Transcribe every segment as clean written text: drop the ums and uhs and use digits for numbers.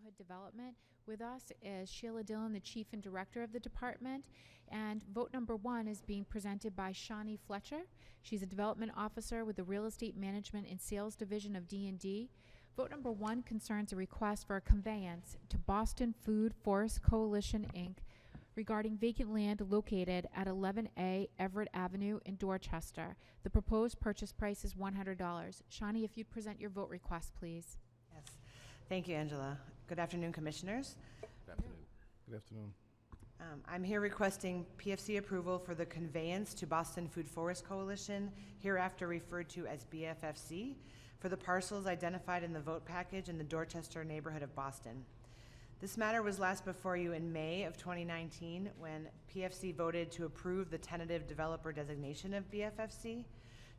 Neighborhood Development. With us is Sheila Dillon, the Chief and Director of the department. And vote number 1 is being presented by Shawnee Fletcher. She's a Development Officer with the Real Estate Management and Sales Division of D&D. Vote number 1 concerns a request for a conveyance to Boston Food Forest Coalition, Inc. regarding vacant land located at 11A Everett Avenue in Dorchester. The proposed purchase price is $100. Shawnee, if you'd present your vote request, please. Yes. Thank you, Angela. Good afternoon, Commissioners. Good afternoon. Good afternoon. I'm here requesting PFC approval for the conveyance to Boston Food Forest Coalition, hereafter referred to as BFFC, for the parcels identified in the vote package in the Dorchester neighborhood of Boston. This matter was last before you in May of 2019 when PFC voted to approve the tentative developer designation of BFFC.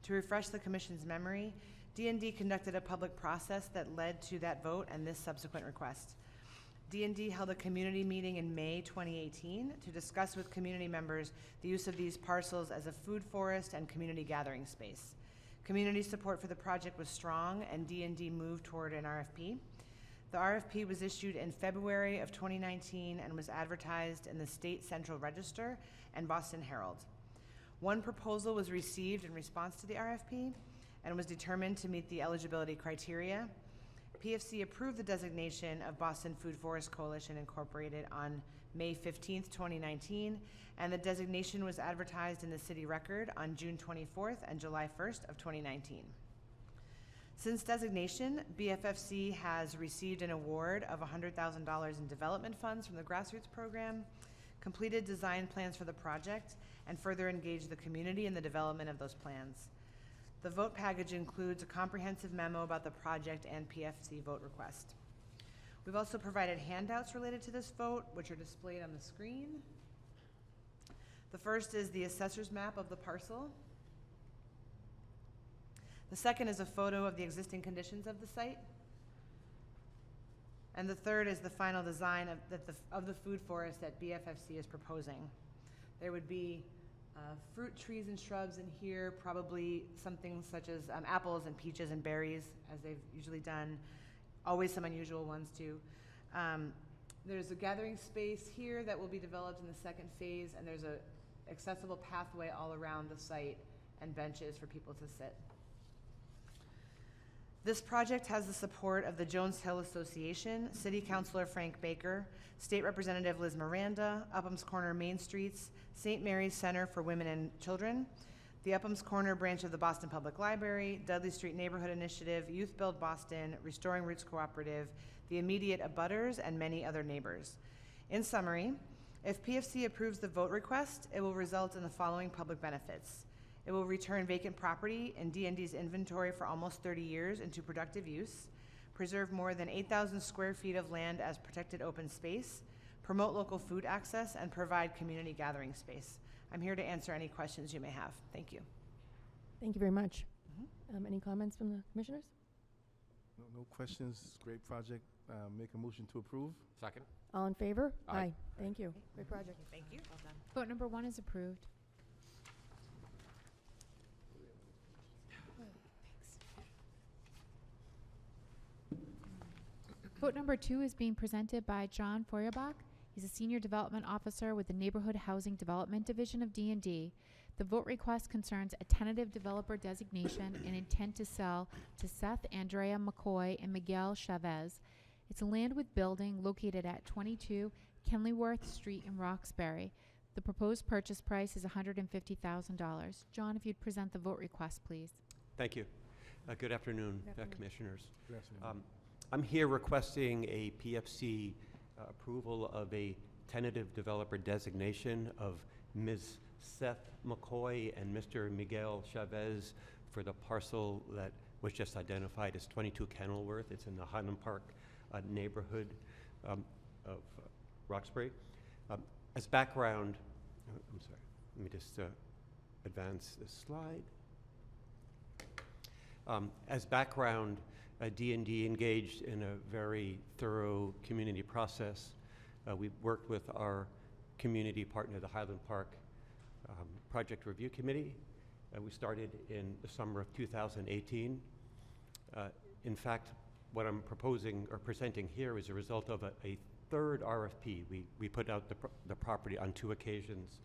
To refresh the Commission's memory, D&D conducted a public process that led to that vote and this subsequent request. D&D held a community meeting in May 2018 to discuss with community members the use of these parcels as a food forest and community gathering space. Community support for the project was strong and D&D moved toward an RFP. The RFP was issued in February of 2019 and was advertised in the State Central Register and Boston Herald. One proposal was received in response to the RFP and was determined to meet the eligibility criteria. PFC approved the designation of Boston Food Forest Coalition Incorporated on May 15th, 2019, and the designation was advertised in the City Record on June 24th and July 1st of 2019. Since designation, BFFC has received an award of $100,000 in development funds from the Grassroots Program, completed design plans for the project, and further engaged the community in the development of those plans. The vote package includes a comprehensive memo about the project and PFC vote request. We've also provided handouts related to this vote, which are displayed on the screen. The first is the assessor's map of the parcel. The second is a photo of the existing conditions of the site. And the third is the final design of the food forest that BFFC is proposing. There would be fruit trees and shrubs in here, probably something such as apples and peaches and berries, as they've usually done. Always some unusual ones too. There's a gathering space here that will be developed in the second phase, and there's a accessible pathway all around the site and benches for people to sit. This project has the support of the Jones Hill Association, City Councilor Frank Baker, State Representative Liz Miranda, Upham's Corner Main Streets, St. Mary's Center for Women and Children, the Upham's Corner branch of the Boston Public Library, Dudley Street Neighborhood Initiative, Youth Build Boston, Restoring Roots Cooperative, the immediate abutters, and many other neighbors. In summary, if PFC approves the vote request, it will result in the following public benefits. It will return vacant property in D&D's inventory for almost 30 years into productive use, preserve more than 8,000 square feet of land as protected open space, promote local food access, and provide community gathering space. I'm here to answer any questions you may have. Thank you. Thank you very much. Any comments from the commissioners? No questions. Great project. Make a motion to approve. Second. All in favor? Aye. Thank you. Great project. Thank you. Well done. Vote number 1 is approved. Vote number 2 is being presented by John Feuerbach. He's a Senior Development Officer with the Neighborhood Housing Development Division of D&D. The vote request concerns a tentative developer designation and intent to sell to Seth Andrea McCoy and Miguel Chavez. It's a land with building located at 22 Kenilworth Street in Roxbury. The proposed purchase price is $150,000. John, if you'd present the vote request, please. Thank you. Good afternoon, Good afternoon. Commissioners. Good afternoon. I'm here requesting a PFC approval of a tentative developer designation of Ms. Seth McCoy and Mr. Miguel Chavez for the parcel that was just identified as 22 Kenilworth. It's in the Highland Park neighborhood of Roxbury. As background, I'm sorry, let me just advance this slide. As background, D&D engaged in a very thorough community process. We worked with our community partner, the Highland Park Project Review Committee. We started in the summer of 2018. In fact, what I'm proposing or presenting here is a result of a third RFP. We put out the property on 2 occasions,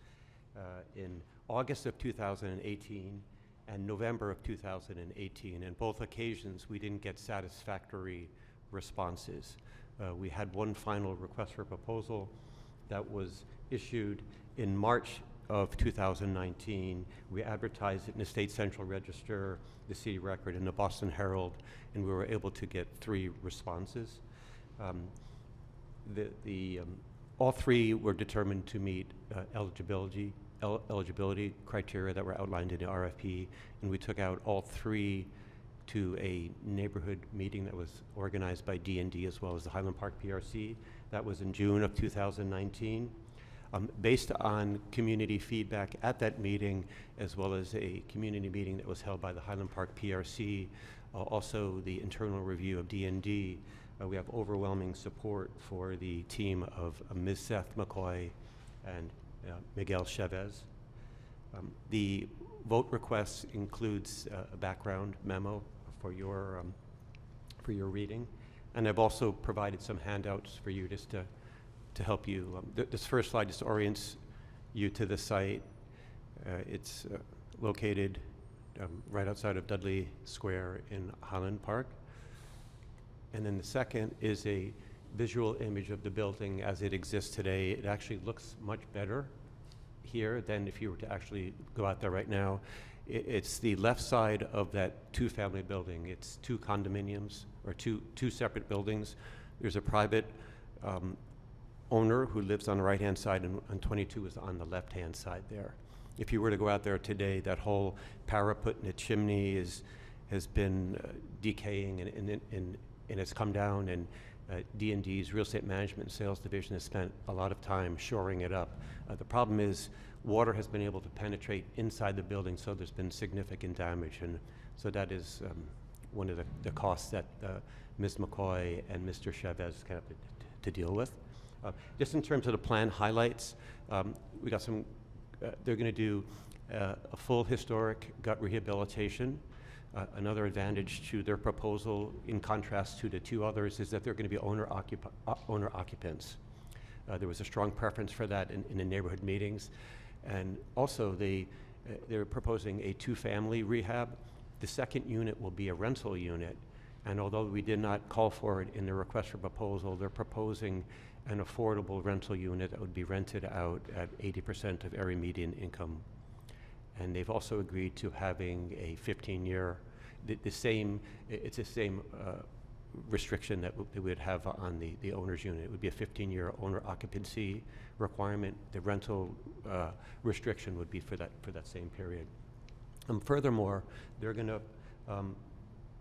in August of 2018 and November of 2018. In both occasions, we didn't get satisfactory responses. We had one final request for proposal that was issued in March of 2019. We advertised it in the State Central Register, the City Record, and the Boston Herald, and we were able to get 3 responses. All 3 were determined to meet eligibility criteria that were outlined in the RFP, and we took out all 3 to a neighborhood meeting that was organized by D&D as well as the Highland Park PRC. That was in June of 2019. Based on community feedback at that meeting, as well as a community meeting that was held by the Highland Park PRC, also the internal review of D&D, we have overwhelming support for the team of Ms. Seth McCoy and Miguel Chavez. The vote request includes a background memo for your reading, and I've also provided some handouts for you just to help you. This first slide just orients you to the site. It's located right outside of Dudley Square in Highland Park. And then the second is a visual image of the building as it exists today. It actually looks much better here than if you were to actually go out there right now. It's the left side of that 2-family building. It's 2 condominiums, or two separate buildings. There's a private owner who lives on the right-hand side, and 22 is on the left-hand side there. If you were to go out there today, that whole parapet and the chimney has been decaying, and it's come down, and D&D's Real Estate Management and Sales Division has spent a lot of time shoring it up. The problem is water has been able to penetrate inside the building, so there's been significant damage, and so that is one of the costs that Ms. McCoy and Mr. Chavez have to deal with. Just in terms of the plan highlights, we got some, they're going to do a full historic gut rehabilitation. Another advantage to their proposal, in contrast to the 2 others, is that they're going to be owner occupants. There was a strong preference for that in the neighborhood meetings. And also, they're proposing a 2-family rehab. The second unit will be a rental unit. And although we did not call for it in the request for proposal, they're proposing an affordable rental unit that would be rented out at 80% of area median income. And they've also agreed to having a 15-year, it's the same restriction that they would have on the owner's unit. It would be a 15-year owner occupancy requirement. The rental restriction would be for that same period. Furthermore, they're going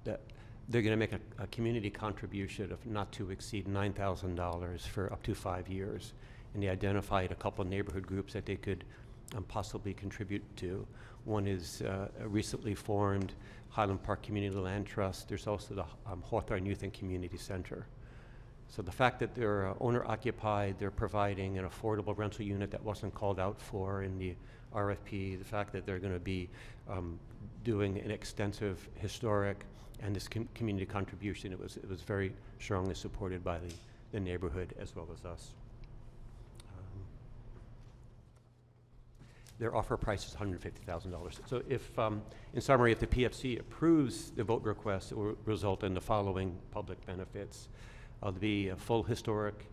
to make a community contribution of not to exceed $9,000 for up to 5 years, and they identified a couple of neighborhood groups that they could possibly contribute to. One is a recently formed Highland Park Community Land Trust. There's also the Hawthorne Youth and Community Center. So the fact that they're owner-occupied, they're providing an affordable rental unit that wasn't called out for in the RFP, the fact that they're going to be doing an extensive historic and this community contribution, it was very strongly supported by the neighborhood as well as us. Their offer price is $150,000. So if, in summary, if the PFC approves the vote request, it will result in the following public benefits. There'll be a full historic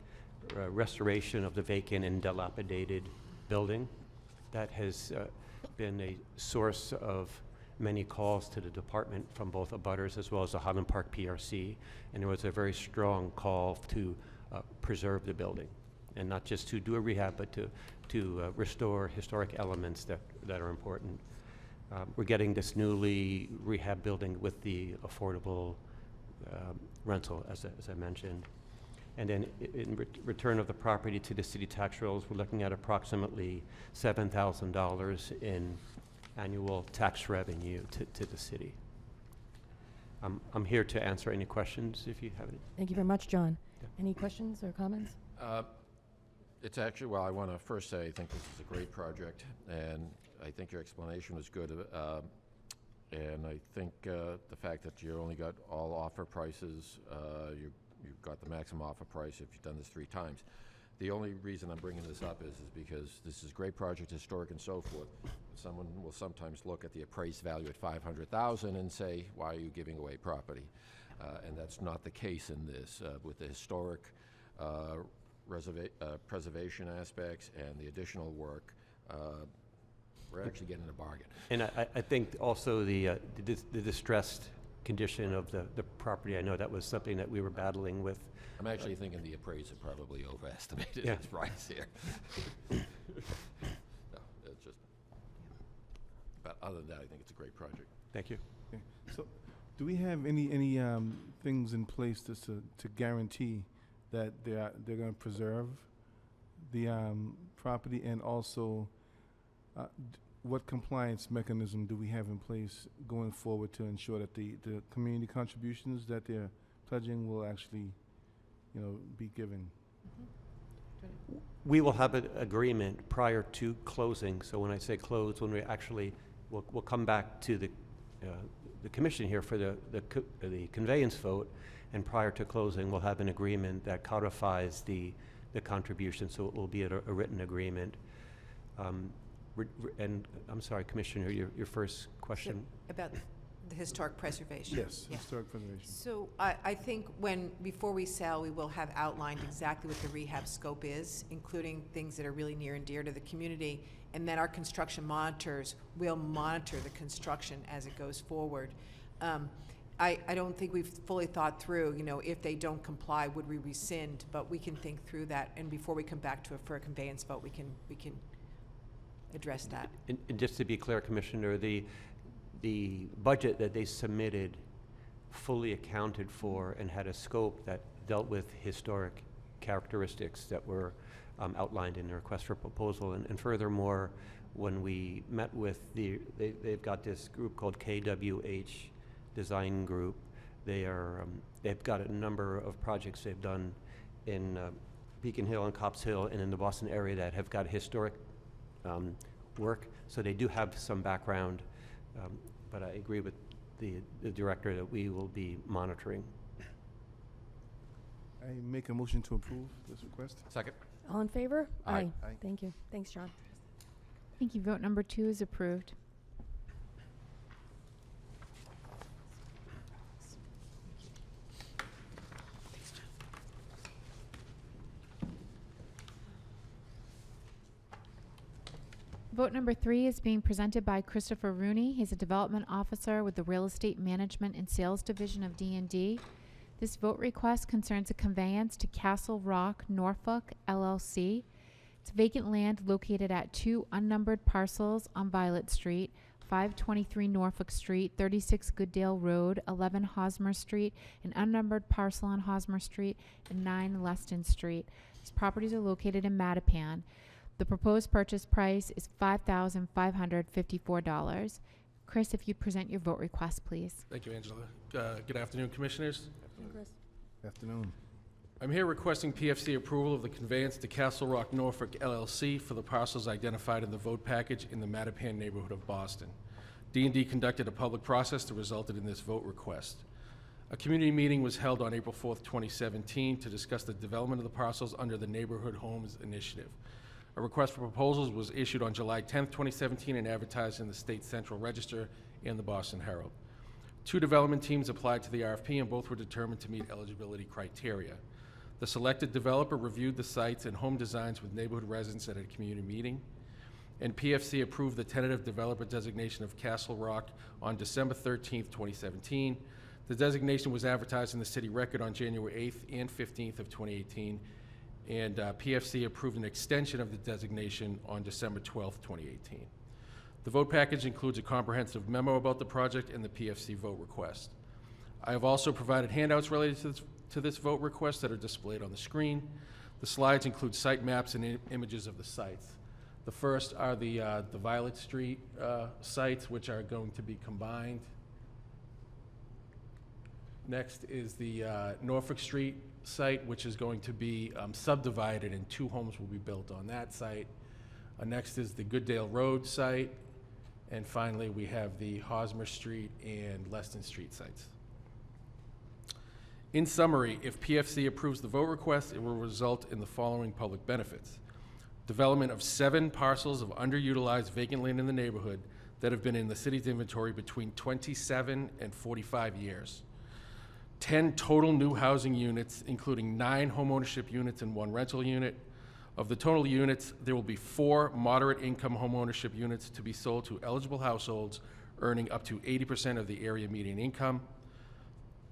restoration of the vacant and dilapidated building. That has been a source of many calls to the department from both abutters as well as the Highland Park PRC, and there was a very strong call to preserve the building, and not just to do a rehab, but to restore historic elements that are important. We're getting this newly rehab building with the affordable rental, as I mentioned. And then in return of the property to the city tax rolls, we're looking at approximately $7,000 in annual tax revenue to the city. I'm here to answer any questions if you have any. Thank you very much, John. Yeah. Any questions or comments? It's actually, well, I want to first say I think this is a great project, and I think your explanation was good. And I think the fact that you only got all offer prices, you've got the maximum offer price if you've done this 3 times. The only reason I'm bringing this up is because this is a great project, historic and so forth. Someone will sometimes look at the appraised value at $500,000 and say, why are you giving away property? And that's not the case in this. With the historic preservation aspects and the additional work, we're actually getting a bargain. And I think also the distressed condition of the property, I know that was something that we were battling with. I'm actually thinking the appraiser probably overestimated Yeah. his price here. No, it's just, but other than that, I think it's a great project. Thank you. Okay. So, do we have any things in place to guarantee that they're going to preserve the property, and also what compliance mechanism do we have in place going forward to ensure that the community contributions that they're pledging will actually, be given? We will have an agreement prior to closing. So when I say close, when we actually, we'll come back to the commission here for the conveyance vote, and prior to closing, we'll have an agreement that codifies the contribution, so it will be a written agreement. And I'm sorry, Commissioner, your first question? About the historic preservation. Yes, Yeah. historic preservation. So I think before we sell, we will have outlined exactly what the rehab scope is, including things that are really near and dear to the community, and then our construction monitors will monitor the construction as it goes forward. I don't think we've fully thought through, if they don't comply, would we rescind? But we can think through that, and before we come back for a conveyance vote, we can address that. And just to be clear, Commissioner, the budget that they submitted fully accounted for and had a scope that dealt with historic characteristics that were outlined in the request for proposal. And furthermore, when we met with they've got this group called KWH Design Group. They've got a number of projects they've done in Beacon Hill and Cops Hill and in the Boston area that have got historic work. So they do have some background. But I agree with the director that we will be monitoring. I make a motion to approve this request. Second? All in favor? Aye. Aye. Thank you. Thanks, John. Thank you. Vote number 2 is approved. Vote number 3 is being presented by Christopher Rooney. He's a development officer with the Real Estate Management and Sales Division of D&D. This vote request concerns a conveyance to Castle Rock, Norfolk, LLC. It's vacant land located at 2 unnumbered parcels on Violet Street, 523 Norfolk Street, 36 Gooddale Road, 11 Hosmer Street, an unnumbered parcel on Hosmer Street, and 9 Leston Street. These properties are located in Mattapan. The proposed purchase price is $5,554. Chris, if you'd present your vote request, please. Thank you, Angela. Good afternoon, Commissioners. Chris. Afternoon. I'm here requesting PFC approval of the conveyance to Castle Rock Norfolk LLC for the parcels identified in the vote package in the Mattapan neighborhood of Boston. D&D conducted a public process that resulted in this vote request. A community meeting was held on April 4th, 2017 to discuss the development of the parcels under the Neighborhood Homes Initiative. A request for proposals was issued on July 10th, 2017 and advertised in the State Central Register and the Boston Herald. 2 development teams applied to the RFP and both were determined to meet eligibility criteria. The selected developer reviewed the sites and home designs with neighborhood residents at a community meeting, and PFC approved the tentative developer designation of Castle Rock on December 13th, 2017. The designation was advertised in the City Record on January 8th and 15th of 2018, and PFC approved an extension of the designation on December 12th, 2018. The vote package includes a comprehensive memo about the project and the PFC vote request. I have also provided handouts related to this vote request that are displayed on the screen. The slides include site maps and images of the sites. The first are the Violet Street sites, which are going to be combined. Next is the Norfolk Street site, which is going to be subdivided, and 2 homes will be built on that site. Next is the Gooddale Road site, And finally, we have the Hosmer Street and Leston Street sites. In summary, if PFC approves the vote request, it will result in the following public benefits. Development of 7 parcels of underutilized vacant land in the neighborhood that have been in the city's inventory between 27 and 45 years. 10 total new housing units, including 9 homeownership units and 1 rental unit. Of the total units, there will be 4 moderate income homeownership units to be sold to eligible households earning up to 80% of the area median income.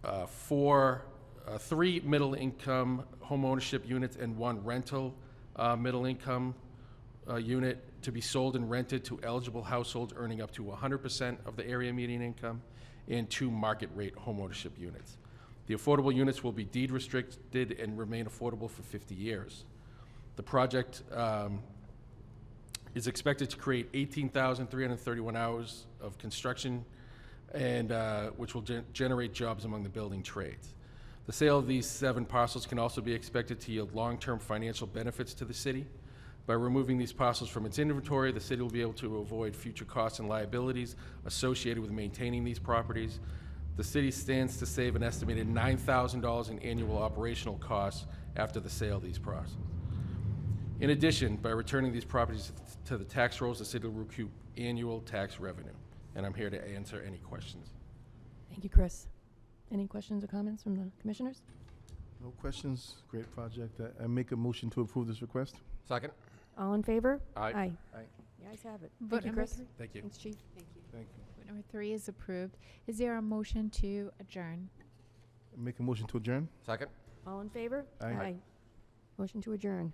3 middle income homeownership units and 1 rental middle income unit to be sold and rented to eligible households earning up to 100% of the area median income, and 2 market rate homeownership units. The affordable units will be deed restricted and remain affordable for 50 years. The project is expected to create 18,331 hours of construction, and which will generate jobs among the building trades. The sale of these 7 parcels can also be expected to yield long-term financial benefits to the city. By removing these parcels from its inventory, the city will be able to avoid future costs and liabilities associated with maintaining these properties. The city stands to save an estimated $9,000 in annual operational costs after the sale of these parcels. In addition, by returning these properties to the tax rolls, the city will recoup annual tax revenue. And I'm here to answer any questions. Thank you, Chris. Any questions or comments from the commissioners? No questions. Great project. I make a motion to approve this request. Second? All in favor? Aye. Aye. Aye. The ayes have it. Vote Thank you, number Chris. 3. Thank you. Thanks, Chief. Thank you. Thank you. Vote number 3 is approved. Is there a motion to adjourn? Make a motion to adjourn. Second? All in favor? Aye. Motion to adjourn.